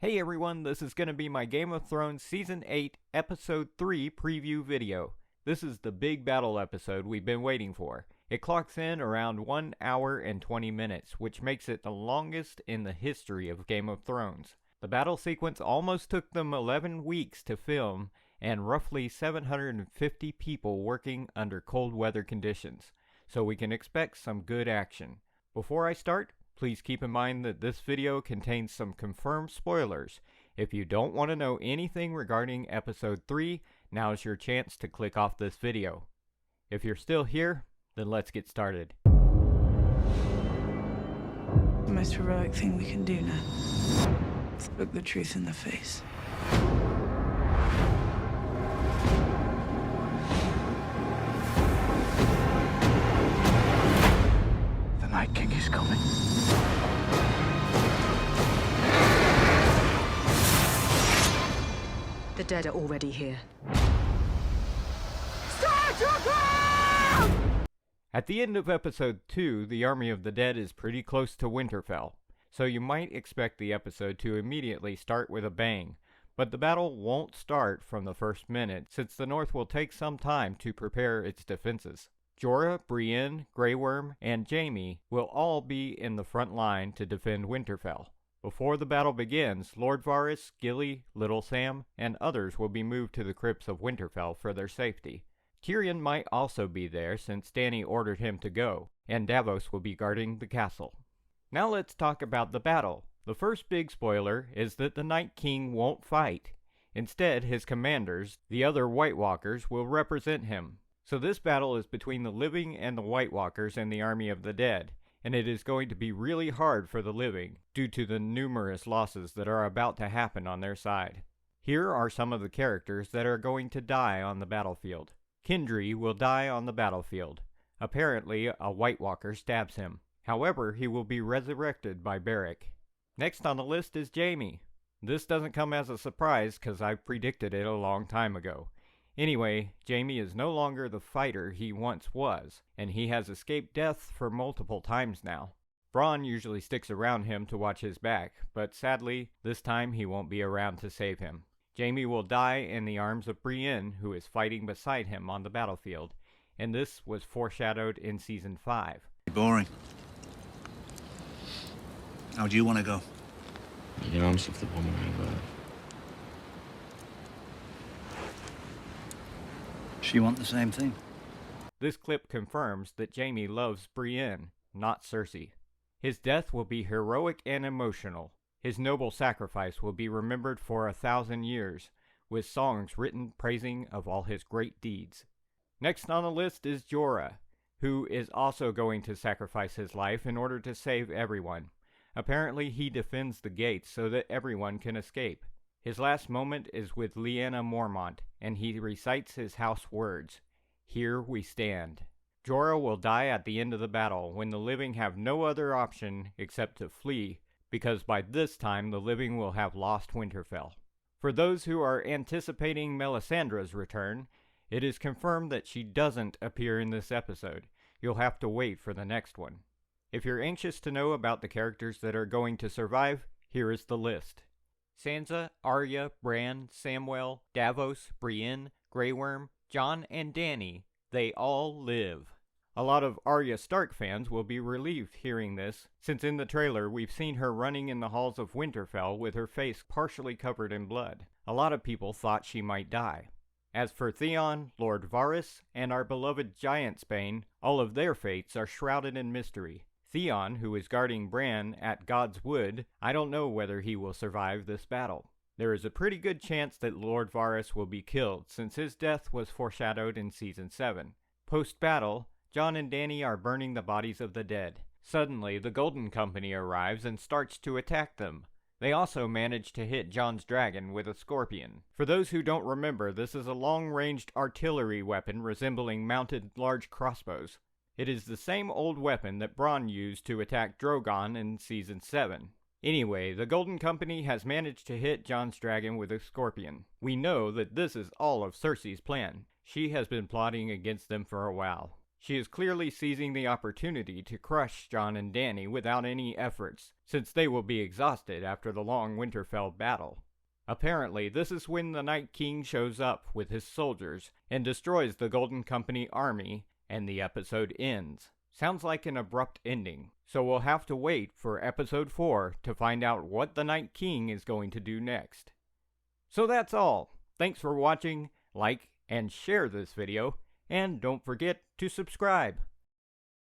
Hey everyone, this is going to be my Game of Thrones Season 8, Episode 3 preview video. This is the big battle episode we've been waiting for. It clocks in around 1 hour and 20 minutes, which makes it the longest in the history of Game of Thrones. The battle sequence almost took them 11 weeks to film, and roughly 750 people working under cold weather conditions, so we can expect some good action. Before I start, please keep in mind that this video contains some confirmed spoilers. If you don't want to know anything regarding Episode 3, now's your chance to click off this video. If you're still here, then let's get started. The most heroic thing we can do now is look the truth in the face. The Night King is coming. The dead are already here. At the end of Episode 2, the Army of the Dead is pretty close to Winterfell, so you might expect the episode to immediately start with a bang. But the battle won't start from the first minute, since the North will take some time to prepare its defenses. Jorah, Brienne, Grey Worm, and Jaime will all be in the front line to defend Winterfell. Before the battle begins, Lord Varys, Gilly, Little Sam, and others will be moved to the crypts of Winterfell for their safety. Tyrion might also be there since Dany ordered him to go, and Davos will be guarding the castle. Now let's talk about the battle. The first big spoiler is that the Night King won't fight. Instead, his commanders, the other White Walkers, will represent him. So this battle is between the living and the White Walkers and the Army of the Dead, and it is going to be really hard for the living due to the numerous losses that are about to happen on their side. Here are some of the characters that are going to die on the battlefield. Kendry will die on the battlefield. Apparently, a White Walker stabs him. However, he will be resurrected by Beric. Next on the list is Jaime. This doesn't come as a surprise because I predicted it a long time ago. Anyway, Jaime is no longer the fighter he once was, and he has escaped death for multiple times now. Bronn usually sticks around him to watch his back, but sadly, this time he won't be around to save him. Jaime will die in the arms of Brienne, who is fighting beside him on the battlefield, and this was foreshadowed in Season 5. Boring. How do you want to go? You know, I'm stuff the woman I love. She want the same thing. This clip confirms that Jaime loves Brienne, not Cersei. His death will be heroic and emotional. His noble sacrifice will be remembered for 1,000 years, with songs written praising of all his great deeds. Next on the list is Jorah, who is also going to sacrifice his life in order to save everyone. Apparently he defends the gates so that everyone can escape. His last moment is with Lyanna Mormont, and he recites his house words, "Here we stand." Jorah will die at the end of the battle when the living have no other option except to flee, because by this time the living will have lost Winterfell. For those who are anticipating Melisandre's return, it is confirmed that she doesn't appear in this episode. You'll have to wait for the next one. If you're anxious to know about the characters that are going to survive, here is the list. Sansa, Arya, Bran, Samwell, Davos, Brienne, Grey Worm, Jon, and Dany, they all live. A lot of Arya Stark fans will be relieved hearing this, since in the trailer we've seen her running in the halls of Winterfell with her face partially covered in blood. A lot of people thought she might die. As for Theon, Lord Varys, and our beloved Giantsbane, all of their fates are shrouded in mystery. Theon, who is guarding Bran at God's Wood, I don't know whether he will survive this battle. There is a pretty good chance that Lord Varys will be killed, since his death was foreshadowed in Season 7. Post-battle, Jon and Dany are burning the bodies of the dead. Suddenly, the Golden Company arrives and starts to attack them. They also manage to hit Jon's dragon with a scorpion. For those who don't remember, this is a long-ranged artillery weapon resembling mounted large crossbows. It is the same old weapon that Bronn used to attack Drogon in Season 7. Anyway, the Golden Company has managed to hit Jon's dragon with a scorpion. We know that this is all of Cersei's plan. She has been plotting against them for a while. She is clearly seizing the opportunity to crush Jon and Dany without any efforts, since they will be exhausted after the long Winterfell battle. Apparently, this is when the Night King shows up with his soldiers and destroys the Golden Company army, and the episode ends. Sounds like an abrupt ending, so we'll have to wait for episode 4 to find out what the Night King is going to do next. So that's all. Thanks for watching, like and share this video, and don't forget to subscribe.